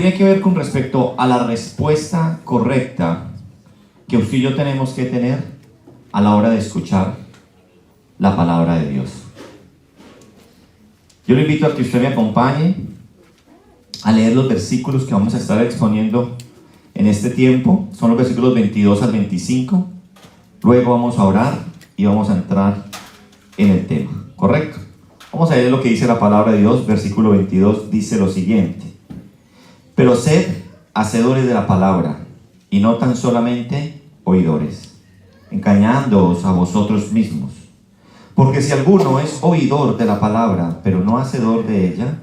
tiene que ver con respecto a la respuesta correcta que usted y yo tenemos que tener a la hora de escuchar la palabra de Dios. Yo le invito a que usted me acompañe a leer los versículos que vamos a estar exponiendo en este tiempo. Son los versículos 22 al 25. Luego vamos a orar y vamos a entrar en el tema, ¿correcto? Vamos a leer lo que dice la palabra de Dios. Versículo 22 dice lo siguiente: pero sed hacedores de la palabra, y no tan solamente oidores, engañándoos a vosotros mismos. Porque si alguno es oidor de la palabra, pero no hacedor de ella,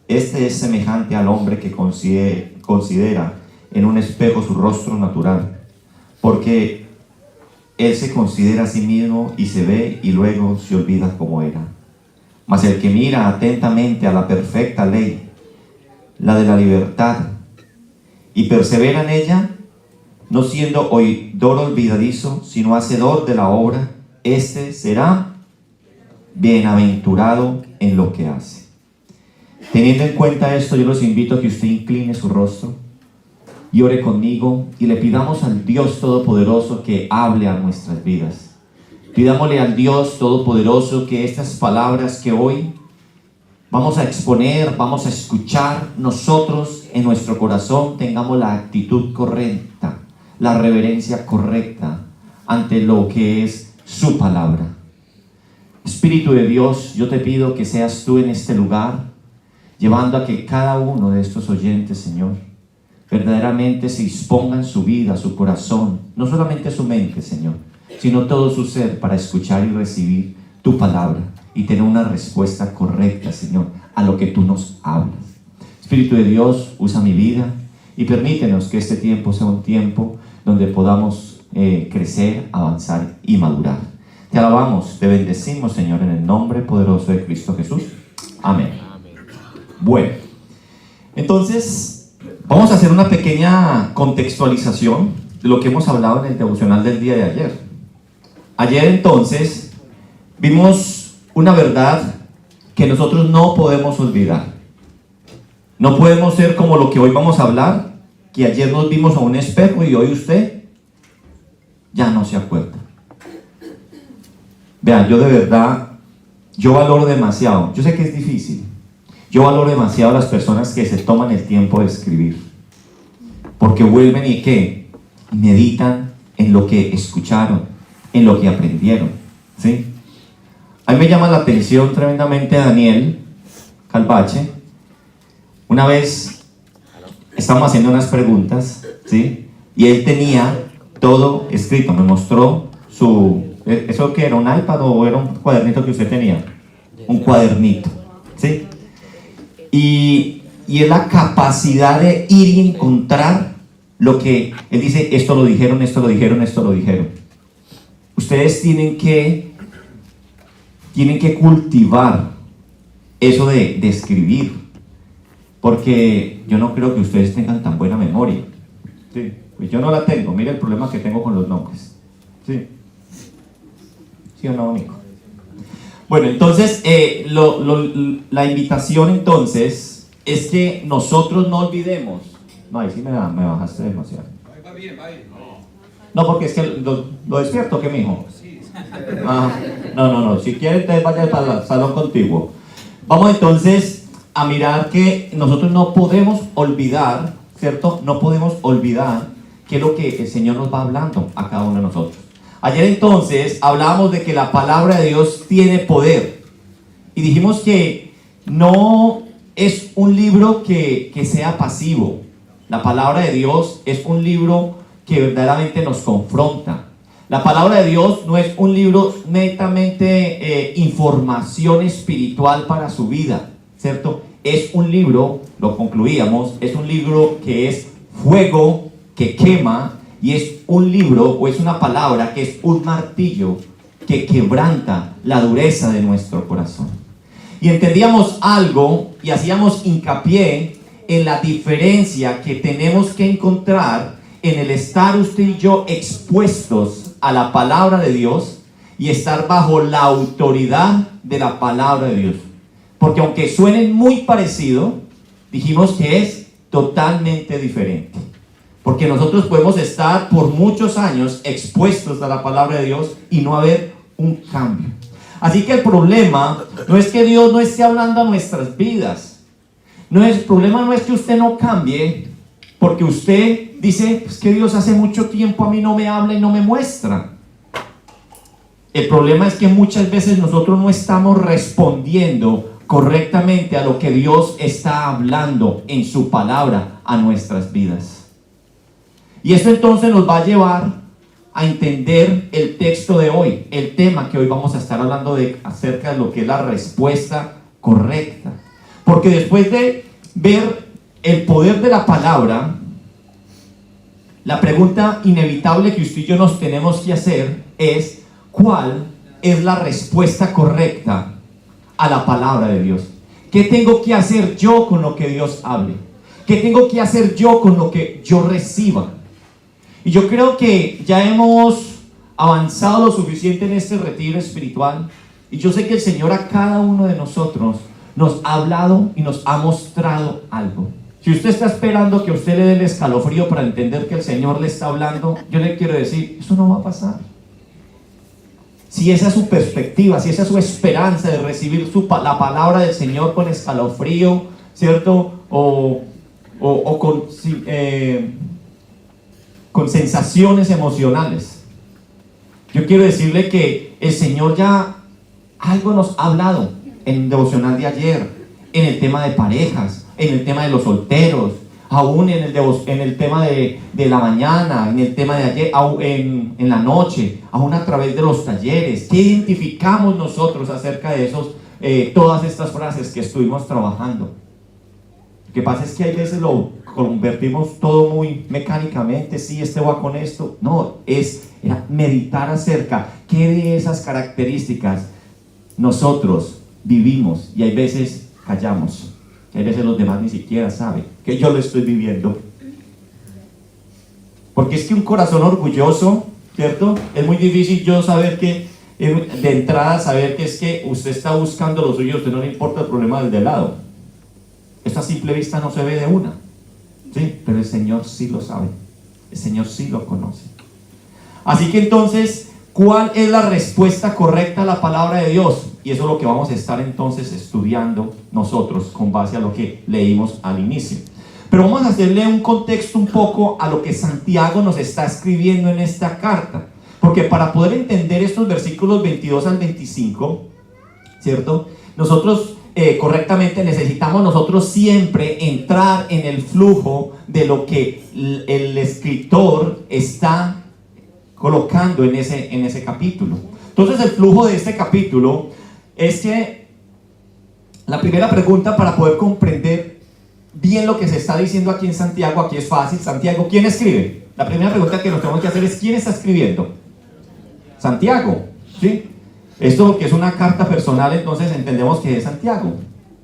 este es semejante al hombre que considera en un espejo su rostro natural, porque él se considera a sí mismo y se ve y luego se olvida cómo era. Mas el que mira atentamente a la perfecta ley, la de la libertad, y persevera en ella, no siendo oidor olvidadizo, sino hacedor de la obra, este será bienaventurado en lo que hace. Teniendo en cuenta esto, yo los invito a que usted incline su rostro y ore conmigo y le pidamos al Dios Todopoderoso que hable a nuestras vidas. Pidámosle al Dios Todopoderoso que estas palabras que hoy vamos a exponer, vamos a escuchar, nosotros en nuestro corazón tengamos la actitud correcta, la reverencia correcta ante lo que es su palabra. Espíritu de Dios, yo te pido que seas tú en este lugar, llevando a que cada uno de estos oyentes, Señor, verdaderamente se dispongan su vida, su corazón, no solamente su mente, Señor, sino todo su ser para escuchar y recibir tu palabra y tener una respuesta correcta, Señor, a lo que tú nos hablas. Espíritu de Dios, usa mi vida y permítenos que este tiempo sea un tiempo donde podamos crecer, avanzar y madurar. Te alabamos, te bendecimos, Señor, en el nombre poderoso de Cristo Jesús. Amén. Bueno, entonces vamos a hacer una pequeña contextualización de lo que hemos hablado en el devocional del día de ayer. Ayer entonces vimos una verdad que nosotros no podemos olvidar. No podemos ser como lo que hoy vamos a hablar, que ayer nos vimos a un espejo y hoy usted ya no se acuerda. Vean, yo de verdad, yo valoro demasiado, yo sé que es difícil, yo valoro demasiado a las personas que se toman el tiempo de escribir, porque vuelven y ¿qué? Meditan en lo que escucharon, en lo que aprendieron, ¿sí? A mí me llama la atención tremendamente Daniel Calvache. Una vez estábamos haciendo unas preguntas, ¿sí? Y él tenía todo escrito, me mostró ¿eso qué era? ¿Un iPad o era un cuadernito que usted tenía? Un cuadernito, ¿sí? Y es la capacidad de ir y encontrar lo que él dice, esto lo dijeron, esto lo dijeron, esto lo dijeron. Ustedes tienen que cultivar eso de escribir, porque yo no creo que ustedes tengan tan buena memoria, ¿sí? Pues yo no la tengo, mira el problema que tengo con los nombres, ¿sí? ¿Sí o no, Nico? Bueno, entonces, la invitación entonces es que nosotros no olvidemos. No, ahí sí me bajaste demasiado. Va bien. No, porque es que lo despierto, ¿qué, mijo? No. Si quiere, usted vaya para el salón contiguo. Vamos entonces a mirar que nosotros no podemos olvidar, ¿cierto? No podemos olvidar qué es lo que el Señor nos va hablando a cada uno de nosotros. Ayer entonces hablábamos de que la palabra de Dios tiene poder y dijimos que no es un libro que sea pasivo. La palabra de Dios es un libro que verdaderamente nos confronta. La palabra de Dios no es un libro netamente información espiritual para su vida, ¿cierto? Es un libro, lo concluíamos, es un libro que es fuego que quema. Y es un libro o es una palabra que es un martillo que quebranta la dureza de nuestro corazón. Y entendíamos algo y hacíamos hincapié en la diferencia que tenemos que encontrar en el estar usted y yo expuestos a la palabra de Dios y estar bajo la autoridad de la palabra de Dios. Porque aunque suenen muy parecido, dijimos que es totalmente diferente. Porque nosotros podemos estar por muchos años expuestos a la palabra de Dios y no haber un cambio. Así que el problema no es que Dios no esté hablando a nuestras vidas. El problema no es que usted no cambie, porque usted dice, es que Dios hace mucho tiempo a mí no me habla y no me muestra. El problema es que muchas veces nosotros no estamos respondiendo correctamente a lo que Dios está hablando en su palabra a nuestras vidas. Y esto entonces nos va a llevar a entender el texto de hoy, el tema que hoy vamos a estar hablando acerca de lo que es la respuesta correcta. Porque después de ver el poder de la palabra, la pregunta inevitable que usted y yo nos tenemos que hacer es: ¿cuál es la respuesta correcta a la palabra de Dios? ¿Qué tengo que hacer yo con lo que Dios hable? ¿Qué tengo que hacer yo con lo que yo reciba? Y yo creo que ya hemos avanzado lo suficiente en este retiro espiritual. Y yo sé que el Señor a cada uno de nosotros nos ha hablado y nos ha mostrado algo. Si usted está esperando que usted le dé el escalofrío para entender que el Señor le está hablando, yo le quiero decir, eso no va a pasar. Si esa es su perspectiva, si esa es su esperanza de recibir la palabra del Señor con escalofrío, ¿cierto? O con sensaciones emocionales. Yo quiero decirle que el Señor ya algo nos ha hablado en el devocional de ayer, en el tema de parejas, en el tema de los solteros, aún en el tema de la mañana, en el tema de ayer, en la noche, aún a través de los talleres. ¿Qué identificamos nosotros acerca de todas estas frases que estuvimos trabajando? Lo que pasa es que a veces lo convertimos todo muy mecánicamente. Sí, este va con esto. No, era meditar acerca qué de esas características nosotros vivimos, y hay veces callamos, y hay veces los demás ni siquiera saben que yo lo estoy viviendo. Porque es que un corazón orgulloso, ¿cierto? Es muy difícil yo saber que, de entrada, saber que es que usted está buscando lo suyo, a usted no le importa el problema del de lado. Esto a simple vista no se ve de una, ¿sí? Pero el Señor sí lo sabe, el Señor sí lo conoce. Así que entonces, ¿cuál es la respuesta correcta a la palabra de Dios? Y eso es lo que vamos a estar entonces estudiando nosotros con base a lo que leímos al inicio. Pero vamos a hacerle un contexto un poco a lo que Santiago nos está escribiendo en esta carta. Porque para poder entender estos versículos 22 al 25, ¿cierto? Nosotros correctamente necesitamos nosotros siempre entrar en el flujo de lo que el escritor está colocando en ese capítulo. Entonces el flujo de este capítulo es que la primera pregunta para poder comprender bien lo que se está diciendo aquí en Santiago, aquí es fácil. Santiago, ¿quién escribe? La primera pregunta que nos tenemos que hacer es: ¿quién está escribiendo? Santiago, ¿sí? Esto que es una carta personal, entonces entendemos que es Santiago,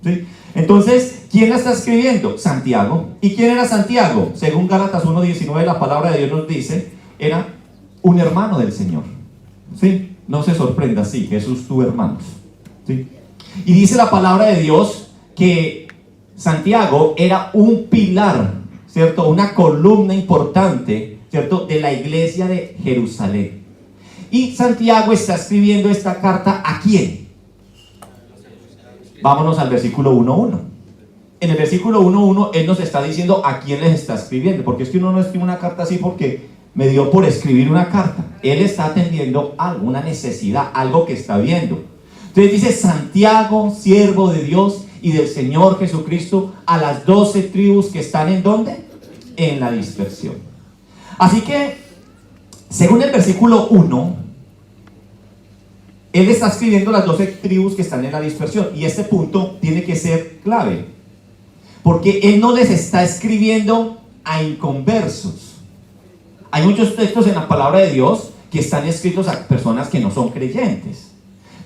¿sí? Entonces, ¿quién la está escribiendo? Santiago. ¿Y quién era Santiago? Según Gálatas 1:19, la palabra de Dios nos dice, era un hermano del Señor, ¿sí? No se sorprenda, sí, Jesús tu hermano, ¿sí? Y dice la palabra de Dios que Santiago era un pilar, ¿cierto? Una columna importante, ¿cierto? De la iglesia de Jerusalén. Y Santiago está escribiendo esta carta ¿a quién? Vámonos al versículo 1:1. En el versículo 1:1 él nos está diciendo a quién les está escribiendo, porque es que uno no escribe una carta así porque me dio por escribir una carta. Él está atendiendo alguna necesidad, algo que está viendo. Entonces dice: Santiago, siervo de Dios y del Señor Jesucristo, a las 12 tribus que están ¿en dónde? En la dispersión. Así que, según el versículo 1, él está escribiendo las 12 tribus que están en la dispersión. Y este punto tiene que ser clave, porque él no les está escribiendo a inconversos. Hay muchos textos en la palabra de Dios que están escritos a personas que no son creyentes.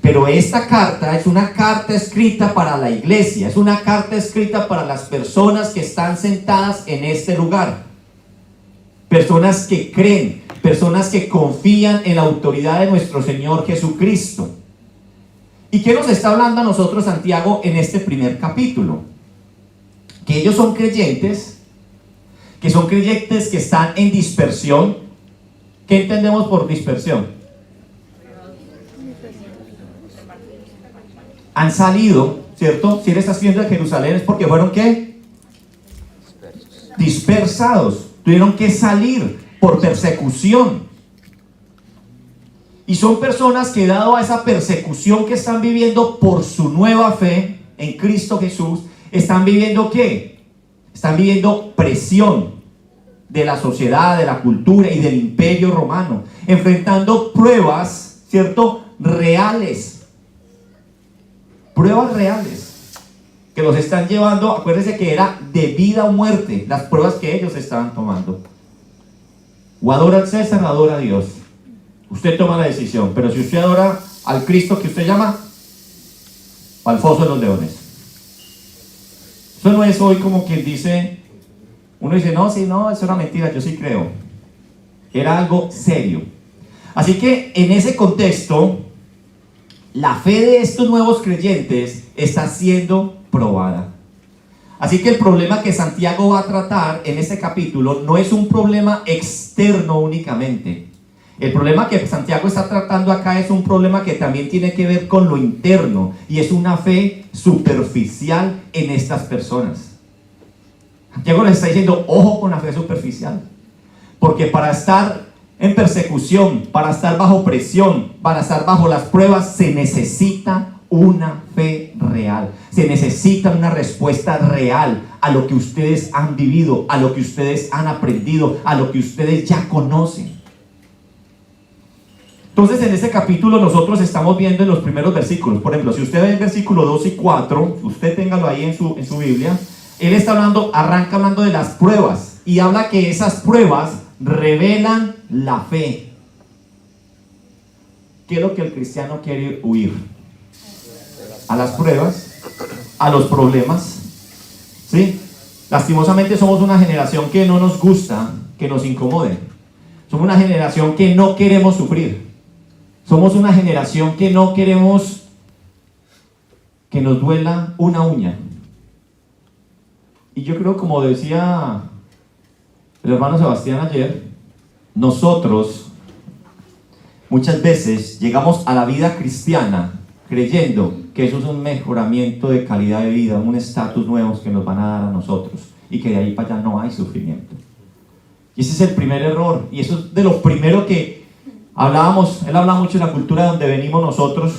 Pero esta carta es una carta escrita para la iglesia, es una carta escrita para las personas que están sentadas en este lugar. Personas que creen, personas que confían en la autoridad de nuestro Señor Jesucristo. ¿Y qué nos está hablando a nosotros Santiago en este primer capítulo? Que ellos son creyentes, que son creyentes que están en dispersión. ¿Qué entendemos por dispersión? Han salido, ¿cierto? Si él está escribiendo de Jerusalén es porque fueron ¿qué? Dispersados. Tuvieron que salir por persecución. Y son personas que, dado a esa persecución que están viviendo por su nueva fe en Cristo Jesús, están viviendo ¿qué? Están viviendo presión de la sociedad, de la cultura y del imperio romano, enfrentando pruebas, ¿cierto? Reales. Pruebas reales que los están llevando, acuérdense que era de vida o muerte las pruebas que ellos estaban tomando. O adora al César o adora a Dios. Usted toma la decisión, pero si usted adora al Cristo que usted llama, al foso de los leones. Eso no es hoy como quien dice, uno dice, no, sí, no, eso era mentira, yo sí creo. Era algo serio. Así que en ese contexto, la fe de estos nuevos creyentes está siendo probada. Así que el problema que Santiago va a tratar en este capítulo no es un problema externo únicamente. El problema que Santiago está tratando acá es un problema que también tiene que ver con lo interno, y es una fe superficial en estas personas. Santiago les está diciendo, ojo con la fe superficial, porque para estar en persecución, para estar bajo presión, para estar bajo las pruebas, se necesita una fe real, se necesita una respuesta real a lo que ustedes han vivido, a lo que ustedes han aprendido, a lo que ustedes ya conocen. Entonces en este capítulo nosotros estamos viendo en los primeros versículos, por ejemplo, si usted ve el versículo 2 y 4, usted téngalo ahí en su Biblia, él está arranca hablando de las pruebas, y habla que esas pruebas revelan la fe. ¿Qué es lo que el cristiano quiere huir? A las pruebas, a los problemas, ¿sí? Lastimosamente somos una generación que no nos gusta que nos incomoden. Somos una generación que no queremos sufrir. Somos una generación que no queremos que nos duela una uña. Y yo creo, como decía el hermano Sebastián ayer, nosotros muchas veces llegamos a la vida cristiana creyendo que eso es un mejoramiento de calidad de vida, un estatus nuevo que nos van a dar a nosotros, y que de ahí para allá no hay sufrimiento. Y ese es el primer error, y eso es de lo primero que hablábamos. Él habla mucho de la cultura de donde venimos nosotros.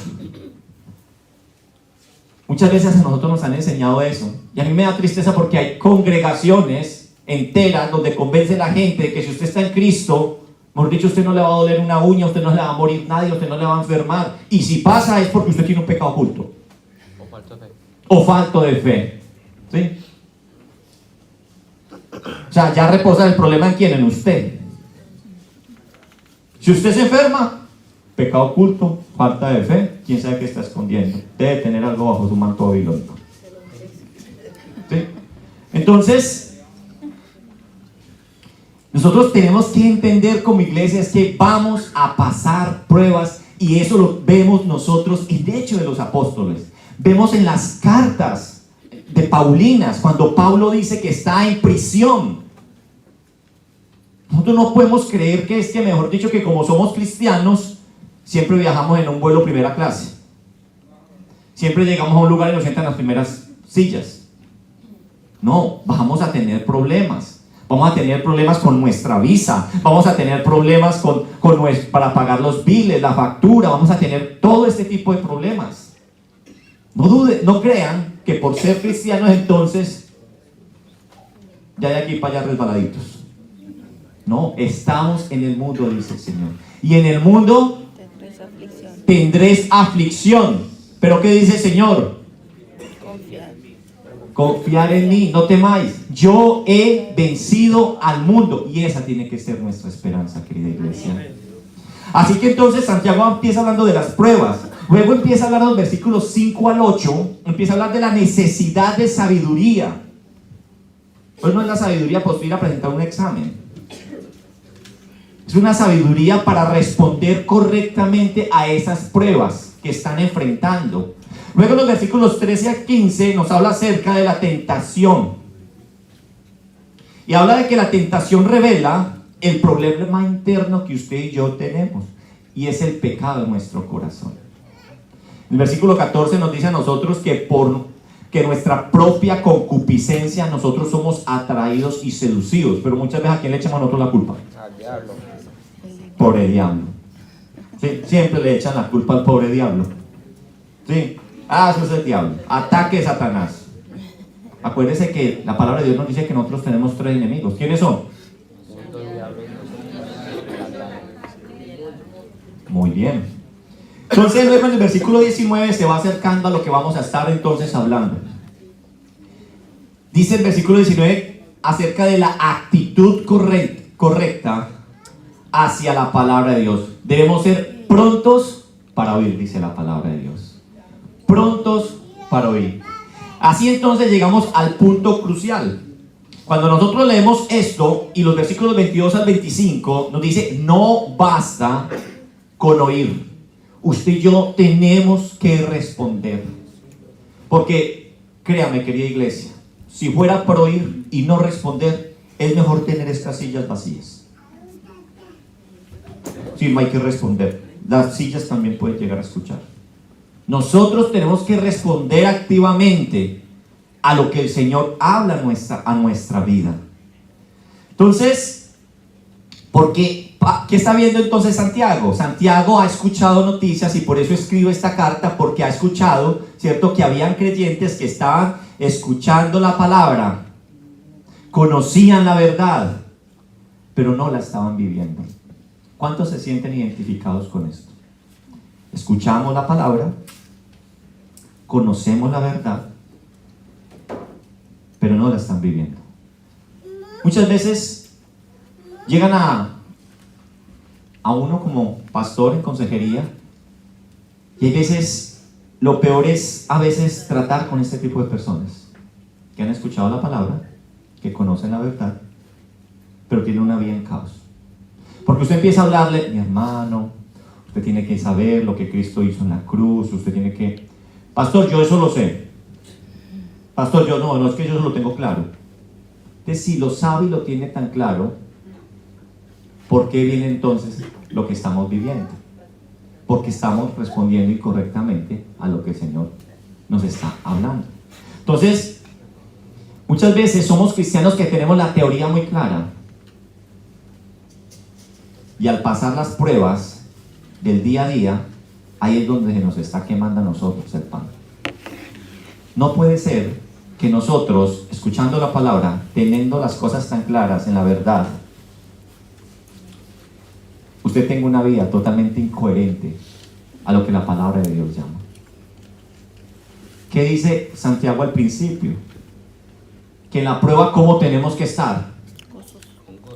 Muchas veces a nosotros nos han enseñado eso, y a mí me da tristeza porque hay congregaciones enteras donde convence a la gente de que si usted está en Cristo, mejor dicho, usted no le va a doler una uña, usted no le va a morir nadie, usted no le va a enfermar, y si pasa es porque usted tiene un pecado oculto o falto de fe, ¿sí? O sea, ya reposa el problema en quién, en usted. Si usted se enferma, pecado oculto, falta de fe, quién sabe qué está escondiendo, debe tener algo bajo su manto babilónico, ¿sí? Entonces nosotros tenemos que entender como iglesia es que vamos a pasar pruebas, y eso lo vemos nosotros en Hechos de los Apóstoles. Vemos en las cartas de Paulinas, cuando Pablo dice que está en prisión. Nosotros no podemos creer que es que, mejor dicho, que como somos cristianos, siempre viajamos en un vuelo primera clase. Siempre llegamos a un lugar y nos sientan en las primeras sillas. No, vamos a tener problemas. Vamos a tener problemas con nuestra visa, vamos a tener problemas para pagar los biles, la factura, vamos a tener todo este tipo de problemas. No crean que por ser cristianos entonces ya de aquí para allá resbaladitos. No, estamos en el mundo, dice el Señor. Y en el mundo tendréis aflicción. ¿Pero qué dice el Señor? Confiar en mí, no temáis, yo he vencido al mundo. Y esa tiene que ser nuestra esperanza, querida iglesia. Así que entonces Santiago empieza hablando de las pruebas. Luego empieza a hablar de los versículos 5 al 8. Empieza a hablar de la necesidad de sabiduría. Pues no es la sabiduría para ir a presentar un examen. Es una sabiduría para responder correctamente a esas pruebas que están enfrentando. Luego en los versículos 13 a 15 nos habla acerca de la tentación. Y habla de que la tentación revela el problema interno que usted y yo tenemos, y es el pecado en nuestro corazón. El versículo 14 nos dice a nosotros que por que nuestra propia concupiscencia nosotros somos atraídos y seducidos, pero muchas veces ¿a quién le echamos a nosotros la culpa? Al diablo. Pobre diablo. ¿Sí? Siempre le echan la culpa al pobre diablo. ¿Sí? Eso es el diablo. Ataque de Satanás. Acuérdese que la palabra de Dios nos dice que nosotros tenemos 3 enemigos. ¿Quiénes son? Muy bien. Entonces luego en el versículo 19 se va acercando a lo que vamos a estar entonces hablando. Dice el versículo 19 acerca de la actitud correcta hacia la palabra de Dios. Debemos ser prontos para oír, dice la palabra de Dios. Prontos para oír. Así entonces llegamos al punto crucial. Cuando nosotros leemos esto y los versículos 22 al 25 nos dice, no basta con oír. Usted y yo tenemos que responder. Porque, créame, querida iglesia, si fuera por oír y no responder, es mejor tener estas sillas vacías. Si no hay que responder, las sillas también pueden llegar a escuchar. Nosotros tenemos que responder activamente a lo que el Señor habla a nuestra vida. Entonces, ¿qué está viendo entonces Santiago? Santiago ha escuchado noticias y por eso escribe esta carta, porque ha escuchado, ¿cierto?, que habían creyentes que estaban escuchando la palabra, conocían la verdad, pero no la estaban viviendo. ¿Cuántos se sienten identificados con esto? Escuchamos la palabra, conocemos la verdad, pero no la están viviendo. Muchas veces llegan a uno como pastor en consejería y hay veces, lo peor es a veces tratar con este tipo de personas que han escuchado la palabra, que conocen la verdad, pero tienen una vida en caos. Porque usted empieza a hablarle, mi hermano, usted tiene que saber lo que Cristo hizo en la cruz, usted tiene que, pastor, yo eso lo sé, pastor, yo no es que yo eso lo tengo claro. Entonces, si lo sabe y lo tiene tan claro, ¿por qué viene entonces lo que estamos viviendo? Porque estamos respondiendo incorrectamente a lo que el Señor nos está hablando. Entonces, muchas veces somos cristianos que tenemos la teoría muy clara y al pasar las pruebas del día a día, ahí es donde se nos está quemando a nosotros el pan. No puede ser que nosotros, escuchando la palabra, teniendo las cosas tan claras en la verdad, usted tenga una vida totalmente incoherente a lo que la palabra de Dios llama. ¿Qué dice Santiago al principio? Que en la prueba, ¿cómo tenemos que estar?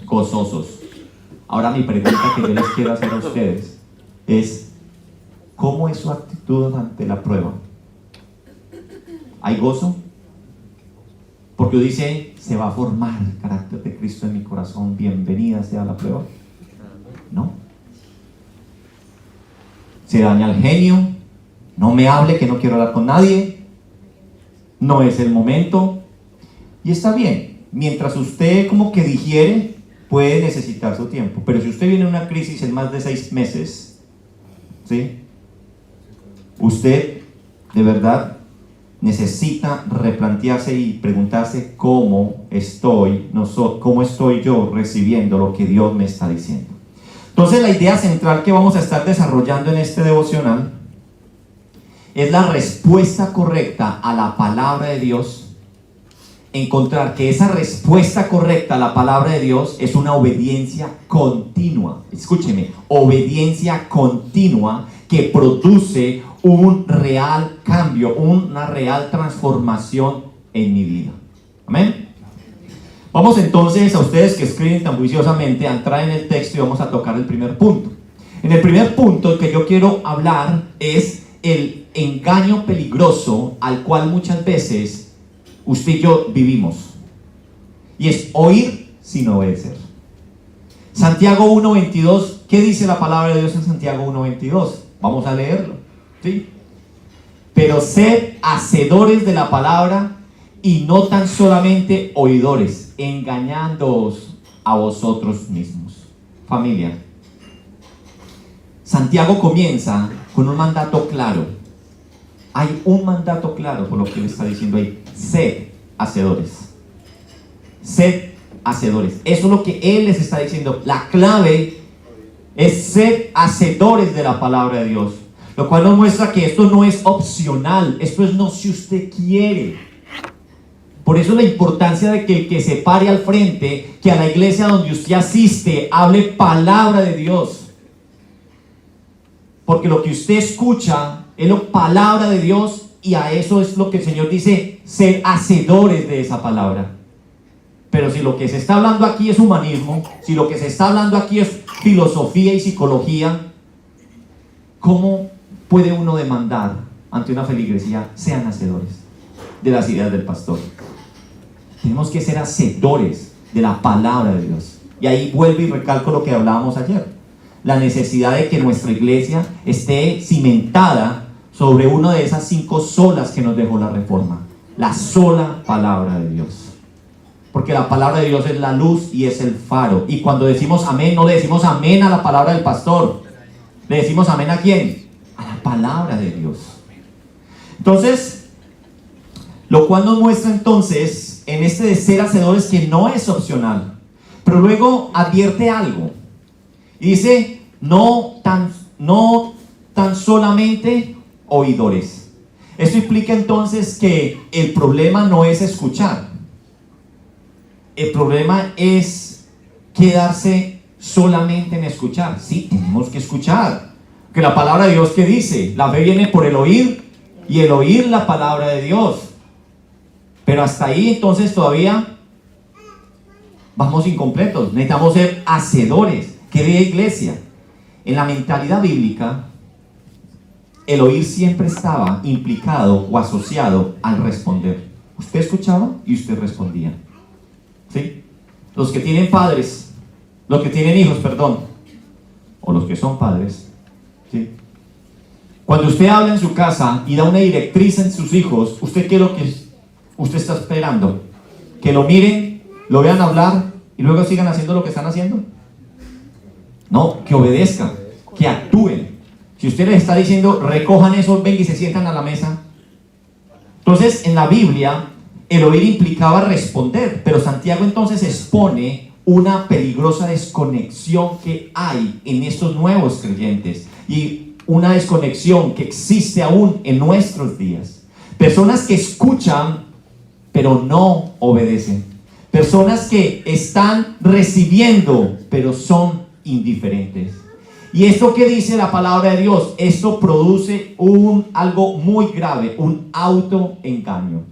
Gozosos. Ahora mi pregunta que yo les quiero hacer a ustedes es, ¿cómo es su actitud ante la prueba? ¿Hay gozo? Porque dice, se va a formar el carácter de Cristo en mi corazón, bienvenida sea la prueba. No. Se daña el genio, no me hable que no quiero hablar con nadie, no es el momento. Y está bien, mientras usted como que digiere, puede necesitar su tiempo. Pero si usted viene en una crisis en más de 6 meses, ¿sí?, usted de verdad necesita replantearse y preguntarse cómo estoy yo recibiendo lo que Dios me está diciendo. Entonces la idea central que vamos a estar desarrollando en este devocional es la respuesta correcta a la palabra de Dios. Encontrar que esa respuesta correcta a la palabra de Dios es una obediencia continua. Escúcheme, obediencia continua que produce un real cambio, una real transformación en mi vida. Amén. Vamos entonces, a ustedes que escriben tan juiciosamente, a entrar en el texto y vamos a tocar el primer punto. En el primer punto que yo quiero hablar es el engaño peligroso al cual muchas veces usted y yo vivimos, y es oír sin obedecer. Santiago 1:22, ¿qué dice la palabra de Dios en Santiago 1:22? Vamos a leerlo, ¿sí? Pero sed hacedores de la palabra y no tan solamente oidores, engañándoos a vosotros mismos. Familia, Santiago comienza con un mandato claro. Hay un mandato claro por lo que él está diciendo ahí. Sed hacedores. Sed hacedores. Eso es lo que él les está diciendo. La clave es ser hacedores de la palabra de Dios. Lo cual nos muestra que esto no es opcional. Esto es no si usted quiere. Por eso la importancia de que el que se pare al frente, que a la iglesia donde usted asiste, hable palabra de Dios. Porque lo que usted escucha es la palabra de Dios, y a eso es lo que el Señor dice, ser hacedores de esa palabra. Pero si lo que se está hablando aquí es humanismo, si lo que se está hablando aquí es filosofía y psicología, ¿cómo puede uno demandar ante una feligresía sean hacedores de las ideas del pastor? Tenemos que ser hacedores de la palabra de Dios. Y ahí vuelvo y recalco lo que hablábamos ayer. La necesidad de que nuestra iglesia esté cimentada sobre una de esas 5 solas que nos dejó la Reforma. La sola palabra de Dios. Porque la palabra de Dios es la luz y es el faro. Y cuando decimos amén, no le decimos amén a la palabra del pastor. ¿Le decimos amén a quién? A la palabra de Dios. Entonces, lo cual nos muestra entonces en este de ser hacedores que no es opcional. Pero luego advierte algo. Y dice, no tan solamente oidores. Esto implica entonces que el problema no es escuchar. El problema es quedarse solamente en escuchar. Sí, tenemos que escuchar. Que la palabra de Dios, ¿qué dice? La fe viene por el oír, y el oír la palabra de Dios. Pero hasta ahí entonces todavía vamos incompletos. Necesitamos ser hacedores. Querida iglesia, en la mentalidad bíblica, el oír siempre estaba implicado o asociado al responder. Usted escuchaba y usted respondía. ¿Sí? Los que tienen padres, los que tienen hijos, perdón, o los que son padres, ¿sí? Cuando usted habla en su casa y da una directriz en sus hijos, ¿usted qué es lo que usted está esperando? ¿Que lo miren, lo vean hablar y luego sigan haciendo lo que están haciendo? No, que obedezcan, que actúen. Si usted les está diciendo, recojan eso, vengan y se sientan a la mesa. Entonces, en la Biblia, el oír implicaba responder, pero Santiago entonces expone una peligrosa desconexión que hay en estos nuevos creyentes, y una desconexión que existe aún en nuestros días. Personas que escuchan, pero no obedecen. Personas que están recibiendo, pero son indiferentes. Y esto que dice la palabra de Dios, esto produce algo muy grave, un autoengaño.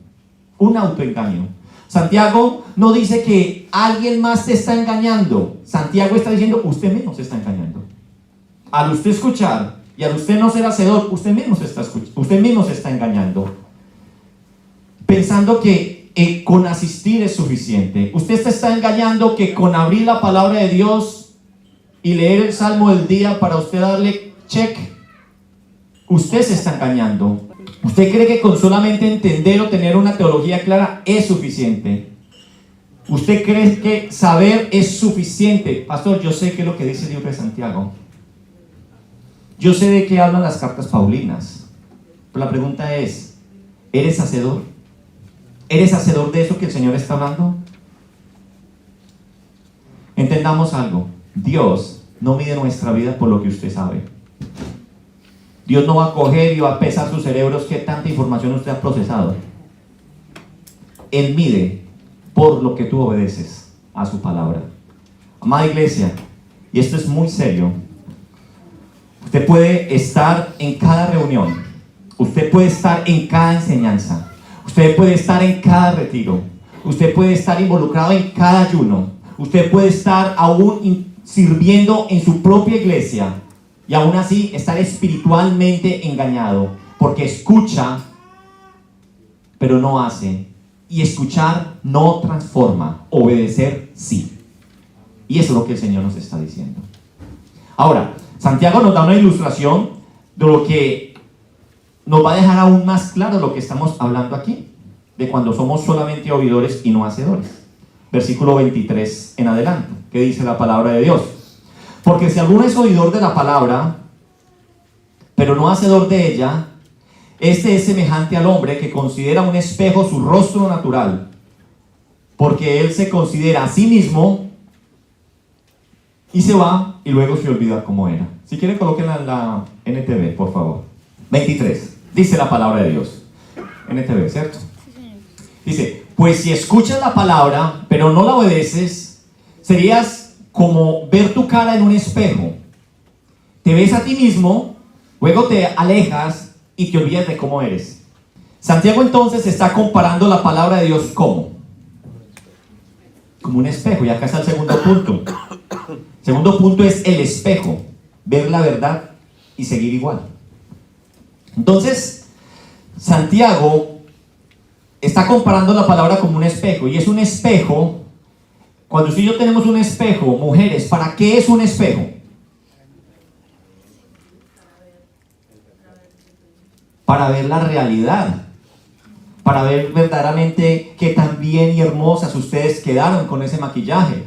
Un autoengaño. Santiago no dice que alguien más te está engañando. Santiago está diciendo, usted mismo se está engañando. Al usted escuchar y al usted no ser hacedor, usted mismo se está engañando. Pensando que con asistir es suficiente. Usted se está engañando que con abrir la palabra de Dios y leer el salmo del día para usted darle check, usted se está engañando. Usted cree que con solamente entender o tener una teología clara es suficiente. Usted cree que saber es suficiente. Pastor, yo sé qué es lo que dice el libro de Santiago. Yo sé de qué hablan las cartas paulinas. Pero la pregunta es, ¿eres hacedor? ¿Eres hacedor de eso que el Señor está hablando? Entendamos algo. Dios no mide nuestra vida por lo que usted sabe. Dios no va a coger y va a pesar sus cerebros qué tanta información usted ha procesado. Él mide por lo que tú obedeces a su palabra. Amada iglesia, y esto es muy serio, usted puede estar en cada reunión, usted puede estar en cada enseñanza, usted puede estar en cada retiro, usted puede estar involucrado en cada ayuno, usted puede estar aún sirviendo en su propia iglesia y aún así estar espiritualmente engañado, porque escucha pero no hace, y escuchar no transforma, obedecer sí. Y eso es lo que el Señor nos está diciendo. Ahora, Santiago nos da una ilustración de lo que nos va a dejar aún más claro lo que estamos hablando aquí, de cuando somos solamente oidores y no hacedores. Versículo 23 en adelante, que dice la palabra de Dios. Porque si alguno es oidor de la palabra, pero no hacedor de ella, este es semejante al hombre que considera un espejo su rostro natural, porque él se considera a sí mismo y se va y luego se olvida cómo era. Si quieren, coloquen la NTV, por favor. 23, dice la palabra de Dios. NTV, ¿cierto? Dice, pues si escuchas la palabra, pero no la obedeces, serías como ver tu cara en un espejo. Te ves a ti mismo, luego te alejas y te olvidas de cómo eres. Santiago entonces está comparando la palabra de Dios como un espejo, y acá está el segundo punto. El segundo punto es el espejo, ver la verdad y seguir igual. Entonces, Santiago está comparando la palabra como un espejo, y es un espejo. Cuando usted y yo tenemos un espejo, mujeres, ¿para qué es un espejo? Para ver la realidad, para ver verdaderamente qué tan bien y hermosas ustedes quedaron con ese maquillaje,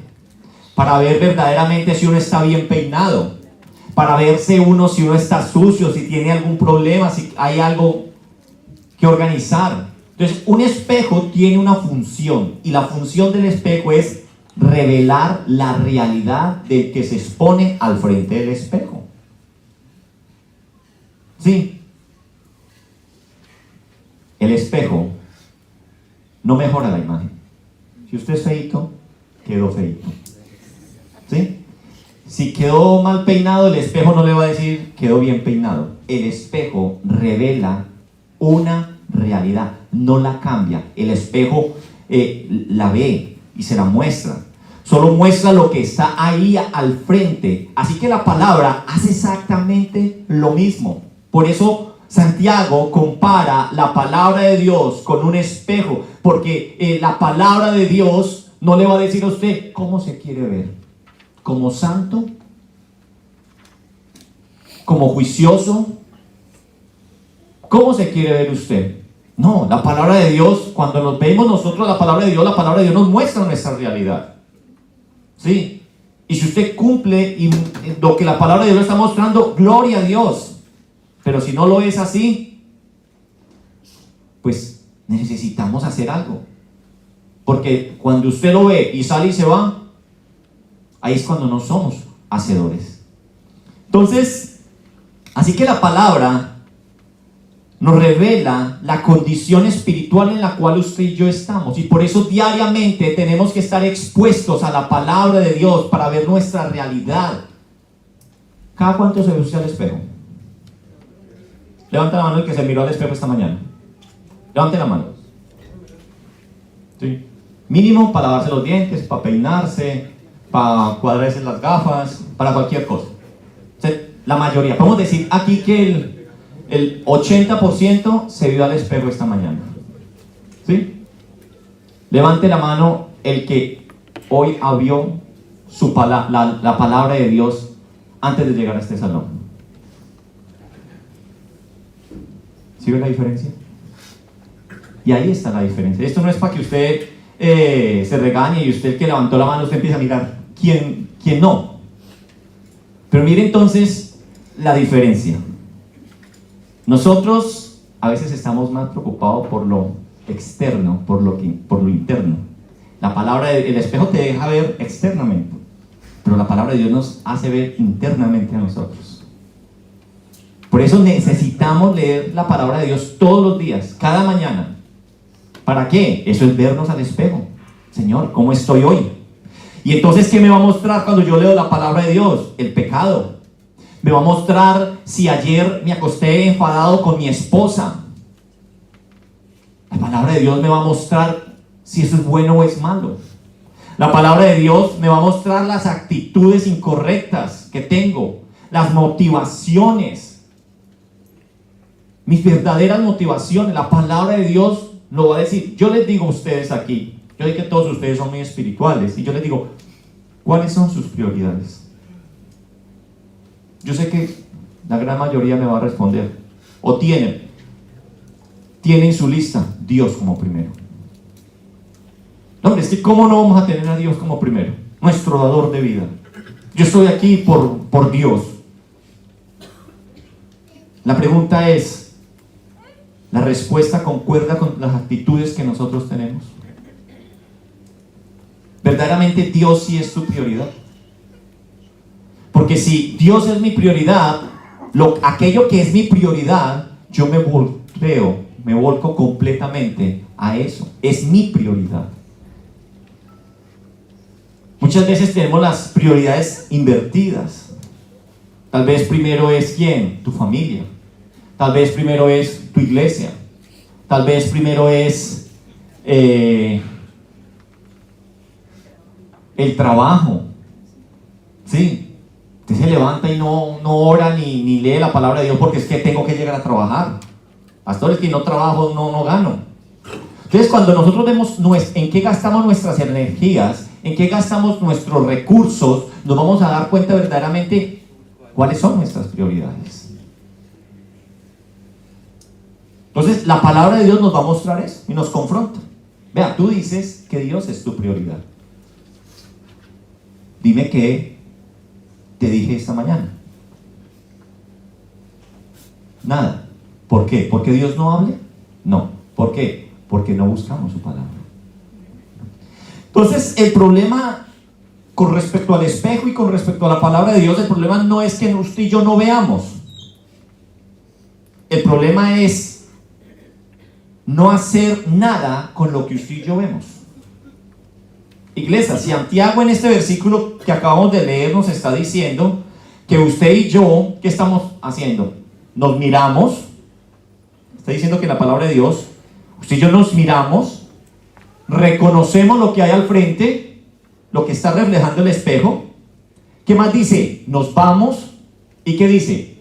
para ver verdaderamente si uno está bien peinado, para verse uno si uno está sucio, si tiene algún problema, si hay algo que organizar. Entonces, un espejo tiene una función, y la función del espejo es revelar la realidad del que se expone al frente del espejo. ¿Sí? El espejo no mejora la imagen. Si usted es feito, quedó feito. ¿Sí? Si quedó mal peinado, el espejo no le va a decir quedó bien peinado. El espejo revela una realidad, no la cambia. El espejo la ve y se la muestra. Solo muestra lo que está ahí al frente. Así que la palabra hace exactamente lo mismo. Por eso Santiago compara la palabra de Dios con un espejo, porque la palabra de Dios no le va a decir a usted cómo se quiere ver, como santo, como juicioso, cómo se quiere ver usted. No, la palabra de Dios, cuando nos vemos nosotros la palabra de Dios nos muestra nuestra realidad. ¿Sí? Y si usted cumple y lo que la palabra de Dios le está mostrando, gloria a Dios. Pero si no lo es así, pues necesitamos hacer algo. Porque cuando usted lo ve y sale y se va, ahí es cuando no somos hacedores. Entonces, así que la palabra nos revela la condición espiritual en la cual usted y yo estamos. Y por eso diariamente tenemos que estar expuestos a la palabra de Dios para ver nuestra realidad. ¿Cada cuánto se ve usted al espejo? Levanta la mano el que se miró al espejo esta mañana. Levante la mano. ¿Sí? Mínimo para lavarse los dientes, para peinarse, para cuadrarse las gafas, para cualquier cosa. O sea, la mayoría. Podemos decir aquí que el 80% se vio al espejo esta mañana. ¿Sí? Levante la mano el que hoy vio la palabra de Dios antes de llegar a este salón. ¿Sí ve la diferencia? Y ahí está la diferencia. Esto no es para que usted se regañe y usted que levantó la mano, usted empieza a mirar quién no. Pero mire entonces la diferencia. Nosotros a veces estamos más preocupados por lo externo, por lo interno. La palabra del espejo te deja ver externamente, pero la palabra de Dios nos hace ver internamente a nosotros. Por eso necesitamos leer la palabra de Dios todos los días, cada mañana. ¿Para qué? Eso es vernos al espejo. Señor, ¿cómo estoy hoy? Y entonces, ¿qué me va a mostrar cuando yo leo la palabra de Dios? El pecado. Me va a mostrar si ayer me acosté enfadado con mi esposa. La palabra de Dios me va a mostrar si eso es bueno o es malo. La palabra de Dios me va a mostrar las actitudes incorrectas que tengo, las motivaciones. Mis verdaderas motivaciones, la palabra de Dios lo va a decir. Yo les digo a ustedes aquí, yo sé que todos ustedes son muy espirituales, y yo les digo, ¿cuáles son sus prioridades? Yo sé que la gran mayoría me va a responder, o tienen su lista Dios como primero. Hombre, es que ¿cómo no vamos a tener a Dios como primero? Nuestro dador de vida. Yo estoy aquí por Dios. La pregunta es, ¿la respuesta concuerda con las actitudes que nosotros tenemos? ¿Verdaderamente Dios sí es tu prioridad? Porque si Dios es mi prioridad, aquello que es mi prioridad, yo me volco completamente a eso. Es mi prioridad. Muchas veces tenemos las prioridades invertidas. Tal vez primero es ¿quién? Tu familia. Tal vez primero es tu iglesia. Tal vez primero es el trabajo. ¿Sí? Usted se levanta y no ora ni lee la palabra de Dios porque es que tengo que llegar a trabajar. Pastores, que no trabajo, no gano. Entonces, cuando nosotros vemos en qué gastamos nuestras energías, en qué gastamos nuestros recursos, nos vamos a dar cuenta verdaderamente cuáles son nuestras prioridades. Entonces, la palabra de Dios nos va a mostrar eso y nos confronta. Vea, tú dices que Dios es tu prioridad. Dime qué te dije esta mañana. Nada. ¿Por qué? ¿Porque Dios no hable? No. ¿Por qué? Porque no buscamos su palabra. Entonces, el problema con respecto al espejo y con respecto a la palabra de Dios, el problema no es que usted y yo no veamos. El problema es no hacer nada con lo que usted y yo vemos. Iglesia, si Santiago en este versículo que acabamos de leer nos está diciendo que usted y yo, ¿qué estamos haciendo? Nos miramos. Está diciendo que la palabra de Dios, usted y yo nos miramos, reconocemos lo que hay al frente, lo que está reflejando el espejo. ¿Qué más dice? Nos vamos. ¿Y qué dice?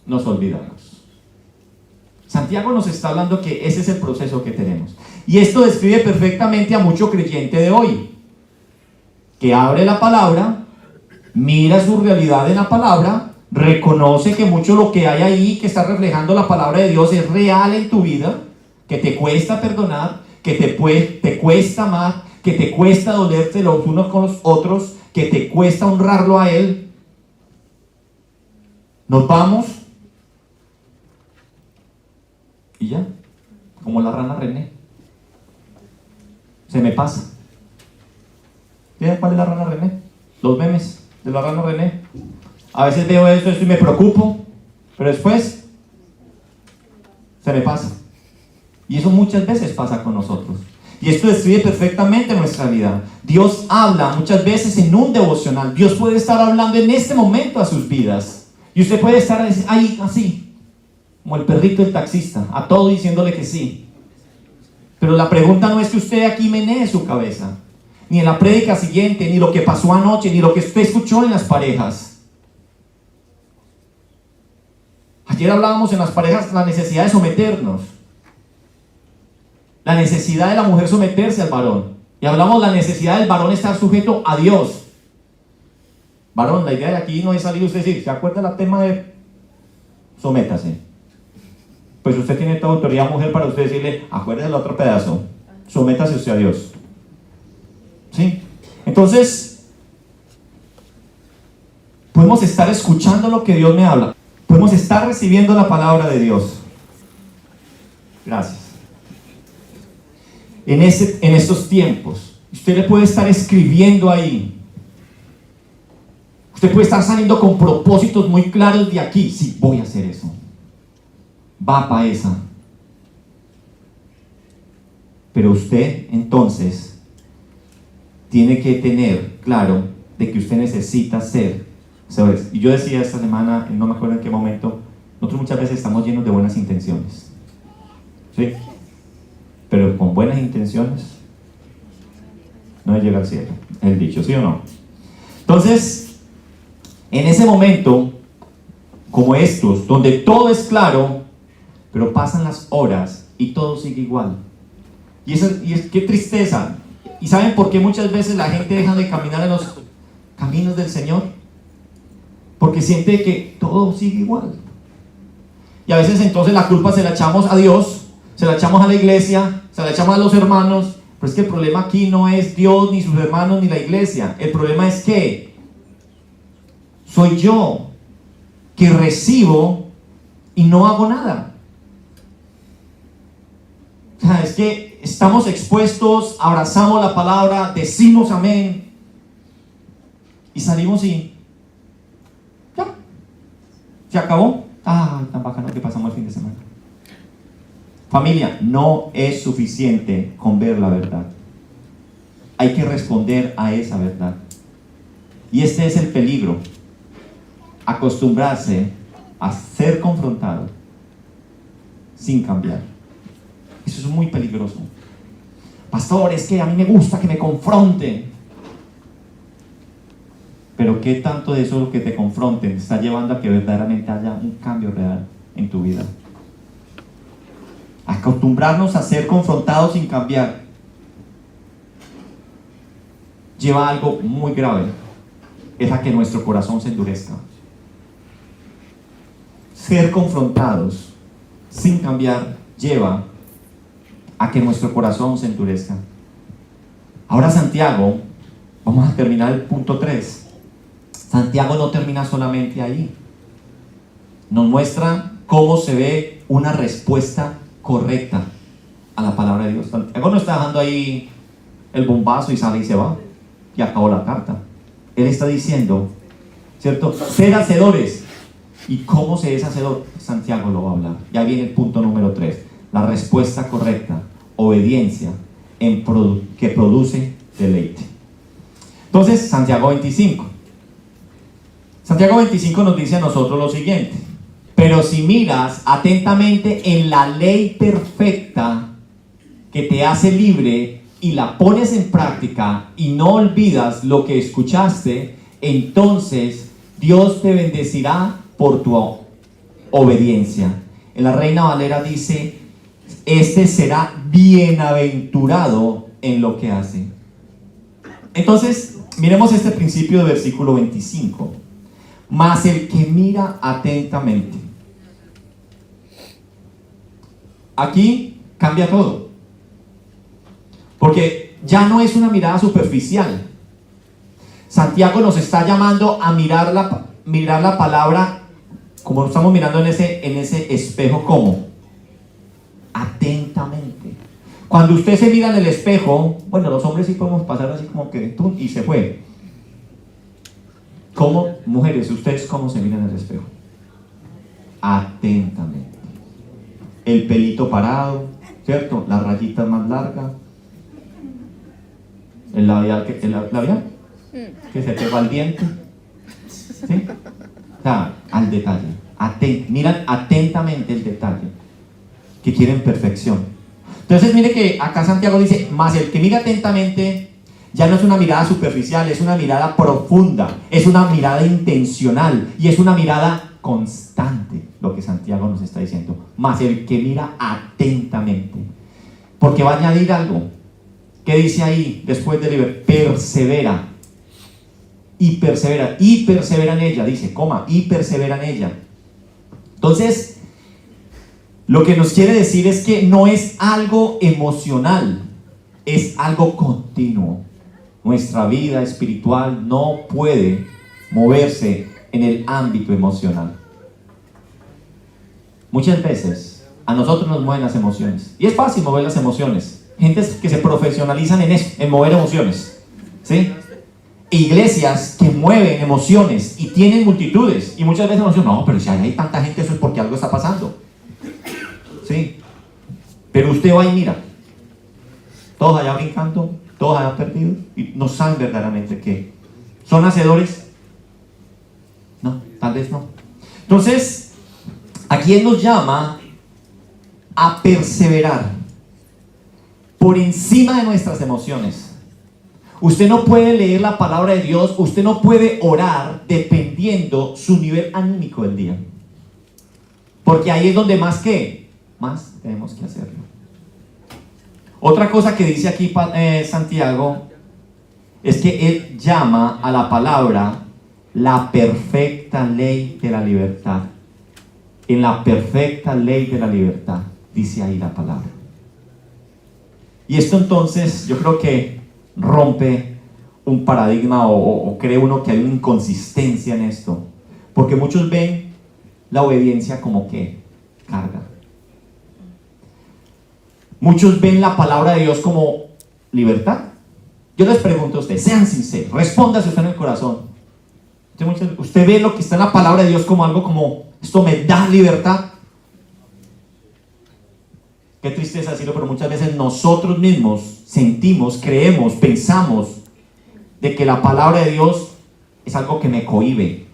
Nos olvidamos. Santiago nos está hablando que ese es el proceso que tenemos. Y esto describe perfectamente a mucho creyente de hoy, que abre la palabra, mira su realidad en la palabra, reconoce que mucho lo que hay ahí, que está reflejando la palabra de Dios, es real en tu vida, que te cuesta perdonar, que te cuesta amar, que te cuesta dolerte los unos con los otros, que te cuesta honrarlo a Él. Nos vamos y ya, como la rana René, se me pasa. ¿Saben cuál es la rana René? Los memes de la rana René. A veces veo esto y me preocupo, pero después se me pasa. Y eso muchas veces pasa con nosotros. Y esto describe perfectamente nuestra vida. Dios habla muchas veces en un devocional. Dios puede estar hablando en este momento a sus vidas. Y usted puede estar ahí así, como el perrito del taxista, a todo diciéndole que sí. Pero la pregunta no es que usted aquí menee su cabeza, ni en la prédica siguiente, ni lo que pasó anoche, ni lo que usted escuchó en las parejas. Ayer hablábamos en las parejas la necesidad de someternos, la necesidad de la mujer someterse al varón, y hablamos la necesidad del varón estar sujeto a Dios. Varón, la idea de aquí no es salir usted decir, ¿se acuerda del tema de sométase? Pues usted tiene toda autoridad mujer para usted decirle, acuérdese del otro pedazo, sométase usted a Dios. ¿Sí? Entonces, podemos estar escuchando lo que Dios me habla, podemos estar recibiendo la palabra de Dios. Gracias. En estos tiempos, usted le puede estar escribiendo ahí. Usted puede estar saliendo con propósitos muy claros de aquí. Sí, voy a hacer eso. Va para esa. Pero usted, entonces, tiene que tener claro de que usted necesita ser, ¿sabes? Y yo decía esta semana, no me acuerdo en qué momento, nosotros muchas veces estamos llenos de buenas intenciones. ¿Sí? Pero con buenas intenciones no llega al cielo, el dicho, ¿sí o no? Entonces, en ese momento, como estos, donde todo es claro, pero pasan las horas y todo sigue igual. Y qué tristeza. ¿Y saben por qué muchas veces la gente deja de caminar en los caminos del Señor? Porque siente que todo sigue igual. Y a veces entonces la culpa se la echamos a Dios, se la echamos a la iglesia, se la echamos a los hermanos, Pero es que el problema aquí no es Dios, ni sus hermanos, ni la iglesia. El problema es que soy yo que recibo y no hago nada. O sea, es que estamos expuestos, abrazamos la palabra, decimos amén y salimos y ya, se acabó. Tan bacano que pasamos el fin de semana. Familia, no es suficiente con ver la verdad. Hay que responder a esa verdad. Y este es el peligro. Acostumbrarse a ser confrontado sin cambiar. Eso es muy peligroso. Pastor, es que a mí me gusta que me confronten. Pero ¿qué tanto de eso que te confronten está llevando a que verdaderamente haya un cambio real en tu vida? Acostumbrarnos a ser confrontados sin cambiar lleva a algo muy grave. Es a que nuestro corazón se endurezca. Ser confrontados sin cambiar lleva a que nuestro corazón se endurezca. Ahora Santiago, vamos a terminar el punto 3. Santiago no termina solamente ahí. Nos muestra cómo se ve una respuesta correcta a la palabra de Dios. Santiago no está dejando ahí el bombazo y sale y se va y acabó la carta. Él está diciendo, ¿cierto? Ser hacedores. ¿Y cómo se es hacedor? Santiago lo va a hablar. Ya viene el punto número 3. La respuesta correcta, obediencia que produce deleite. Entonces, Santiago 25. Santiago 25 nos dice a nosotros lo siguiente: pero si miras atentamente en la ley perfecta que te hace libre y la pones en práctica y no olvidas lo que escuchaste, entonces Dios te bendecirá por tu obediencia. En la Reina Valera dice: este será bienaventurado en lo que hace. Entonces, miremos este principio de versículo 25. Mas el que mira atentamente. Aquí cambia todo. Porque ya no es una mirada superficial. Santiago nos está llamando a mirar la palabra como lo estamos mirando en ese espejo. ¿Cómo? Atentamente. Cuando usted se mira en el espejo, bueno, los hombres sí podemos pasar así como que ¡tum! Y se fue. ¿Cómo, mujeres, ustedes cómo se miran en el espejo? Atentamente. El pelito parado, ¿cierto? Las rayitas más largas. El labial que se pega al diente. ¿Sí? O sea, al detalle. Miran atentamente el detalle. Que quieren perfección. Entonces mire que acá Santiago dice: mas el que mira atentamente ya no es una mirada superficial, es una mirada profunda, es una mirada intencional y es una mirada constante, lo que Santiago nos está diciendo. Mas el que mira atentamente, porque va a añadir algo. ¿Qué dice ahí después de persevera? Y persevera en ella, dice, y persevera en ella. Entonces, lo que nos quiere decir es que no es algo emocional, es algo continuo. Nuestra vida espiritual no puede moverse en el ámbito emocional. Muchas veces a nosotros nos mueven las emociones. Y es fácil mover las emociones. Gente que se profesionalizan en eso, en mover emociones. ¿Sí? Iglesias que mueven emociones y tienen multitudes. Y muchas veces nos dicen: no, pero si hay tanta gente, eso es porque algo está pasando. ¿Sí? Pero usted va y mira. Todos allá brincando, todos allá perdidos, y no saben verdaderamente qué. ¿Son hacedores? No, tal vez no. Entonces, aquí Él nos llama a perseverar por encima de nuestras emociones. Usted no puede leer la palabra de Dios, usted no puede orar dependiendo su nivel anímico del día. Porque ahí es donde más tenemos que hacerlo. Otra cosa que dice aquí Santiago es que él llama a la palabra la perfecta ley de la libertad. En la perfecta ley de la libertad, dice ahí la palabra. Y esto entonces yo creo que rompe un paradigma o cree uno que hay una inconsistencia en esto. Porque muchos ven la obediencia como que carga. Muchos ven la palabra de Dios como libertad. Yo les pregunto a ustedes, sean sinceros, respóndase usted en el corazón. ¿Usted ve lo que está en la palabra de Dios como algo como, esto me da libertad? Qué tristeza decirlo, pero muchas veces nosotros mismos sentimos, creemos, pensamos de que la palabra de Dios es algo que me cohíbe,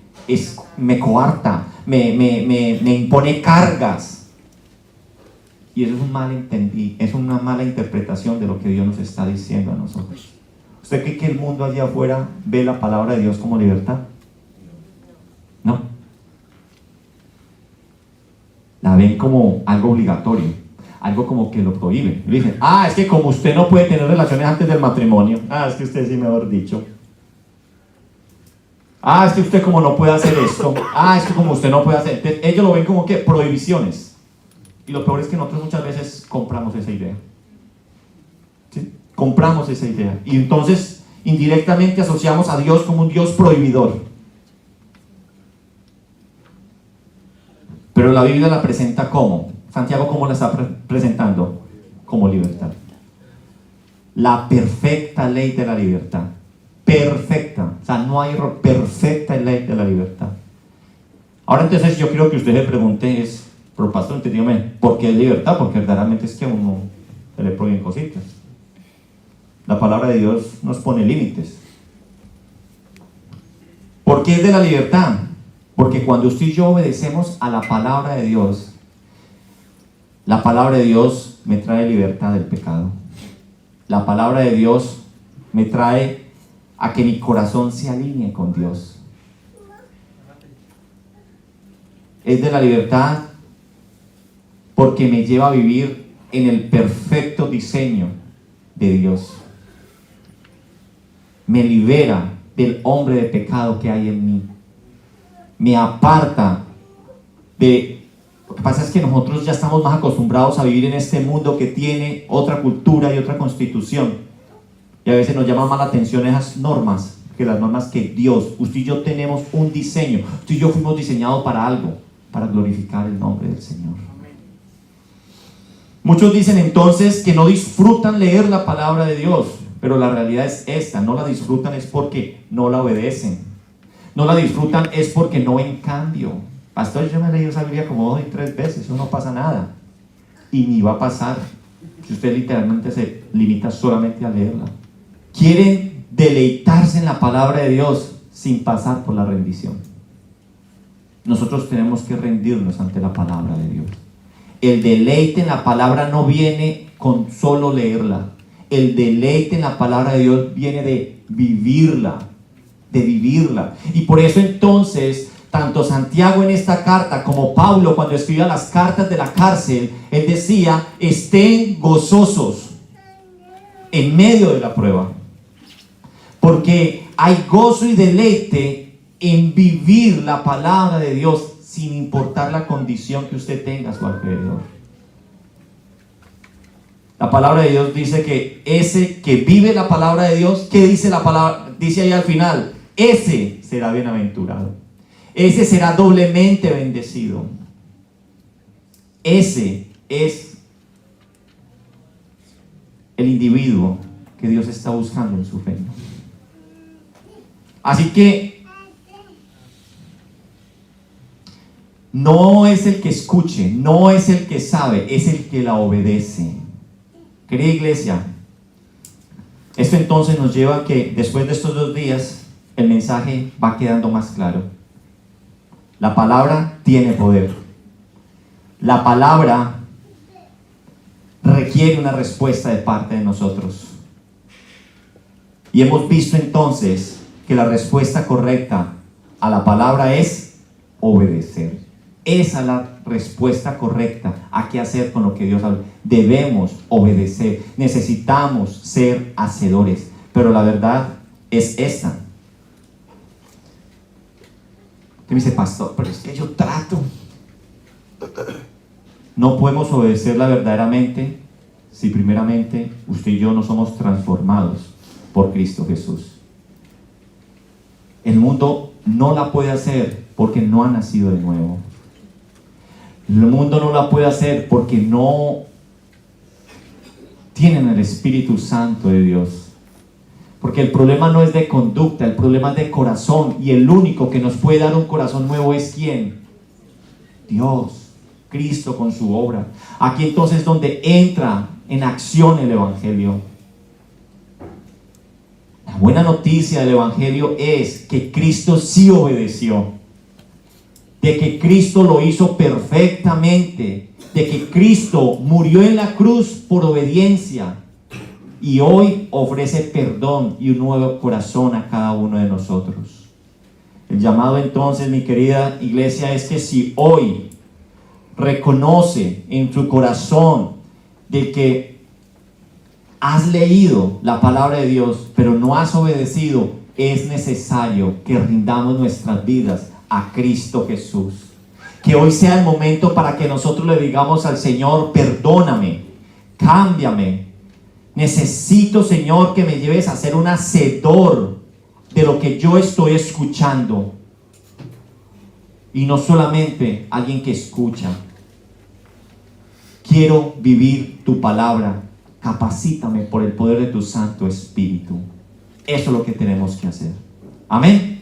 me coarta, me impone cargas. Y eso es una mala interpretación de lo que Dios nos está diciendo a nosotros. ¿Usted cree que el mundo allá afuera ve la palabra de Dios como libertad? No. La ven como algo obligatorio, algo como que lo prohíbe. Le dicen, es que como usted no puede tener relaciones antes del matrimonio, es que usted sí, mejor dicho. Es que usted como no puede hacer esto, es que como usted no puede hacer. Entonces, ellos lo ven como que prohibiciones. Y lo peor es que nosotros muchas veces compramos esa idea. ¿Sí? Compramos esa idea. Y entonces indirectamente asociamos a Dios como un Dios prohibidor. Pero la Biblia la presenta como, Santiago, ¿cómo la está presentando? Como libertad. La perfecta ley de la libertad. Perfecta. O sea, no hay error. Perfecta ley de la libertad. Ahora entonces yo quiero que usted se pregunte pero pastor, dígame, ¿por qué es libertad? Porque verdaderamente es que a uno se le prohíben cositas. La palabra de Dios nos pone límites. ¿Por qué es de la libertad? Porque cuando usted y yo obedecemos a la palabra de Dios, la palabra de Dios me trae libertad del pecado. La palabra de Dios me trae a que mi corazón se alinee con Dios. Es de la libertad porque me lleva a vivir en el perfecto diseño de Dios. Me libera del hombre de pecado que hay en mí. Me aparta de... Lo que pasa es que nosotros ya estamos más acostumbrados a vivir en este mundo que tiene otra cultura y otra constitución. Y a veces nos llama más la atención esas normas, que las normas que Dios, usted y yo tenemos un diseño. Usted y yo fuimos diseñados para algo, para glorificar el nombre del Señor. Muchos dicen entonces que no disfrutan leer la palabra de Dios, pero la realidad es esta: no la disfrutan es porque no la obedecen, no la disfrutan es porque no ven cambio. Pastor, yo me he leído esa Biblia como 2 y 3 veces, eso no pasa nada, y ni va a pasar si usted literalmente se limita solamente a leerla. Quieren deleitarse en la palabra de Dios sin pasar por la rendición. Nosotros tenemos que rendirnos ante la palabra de Dios. El deleite en la palabra no viene con solo leerla. El deleite en la palabra de Dios viene de vivirla. Y por eso entonces, tanto Santiago en esta carta como Pablo cuando escribía las cartas de la cárcel, él decía, estén gozosos en medio de la prueba. Porque hay gozo y deleite en vivir la palabra de Dios, sin importar la condición que usted tenga a su alrededor. La palabra de Dios dice que ese que vive la palabra de Dios, ¿qué dice la palabra? Dice ahí al final, ese será bienaventurado. Ese será doblemente bendecido. Ese es el individuo que Dios está buscando en su reino. Así que no es el que escuche, no es el que sabe, es el que la obedece. Querida iglesia, esto entonces nos lleva a que después de estos 2 días el mensaje va quedando más claro. La palabra tiene poder. La palabra requiere una respuesta de parte de nosotros. Y hemos visto entonces que la respuesta correcta a la palabra es obedecer. Esa es la respuesta correcta a qué hacer con lo que Dios habla. Debemos obedecer, necesitamos ser hacedores, pero la verdad es esta. Usted me dice, pastor, pero es que yo trato. No podemos obedecerla verdaderamente si primeramente usted y yo no somos transformados por Cristo Jesús. El mundo no la puede hacer porque no ha nacido de nuevo. El mundo no la puede hacer porque no tienen el Espíritu Santo de Dios. Porque el problema no es de conducta, el problema es de corazón. Y el único que nos puede dar un corazón nuevo es ¿quién? Dios, Cristo con su obra. Aquí entonces es donde entra en acción el Evangelio. La buena noticia del Evangelio es que Cristo sí obedeció. De que Cristo lo hizo perfectamente. De que Cristo murió en la cruz por obediencia. Y hoy ofrece perdón y un nuevo corazón a cada uno de nosotros. El llamado entonces, mi querida iglesia, es que si hoy reconoce en tu corazón de que has leído la palabra de Dios, pero no has obedecido, es necesario que rindamos nuestras vidas a Cristo Jesús. Que hoy sea el momento para que nosotros le digamos al Señor: perdóname, cámbiame. Necesito, Señor, que me lleves a ser un hacedor de lo que yo estoy escuchando. Y no solamente alguien que escucha. Quiero vivir tu palabra. Capacítame por el poder de tu Santo Espíritu. Eso es lo que tenemos que hacer. Amén.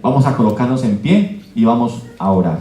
Vamos a colocarnos en pie y vamos a orar.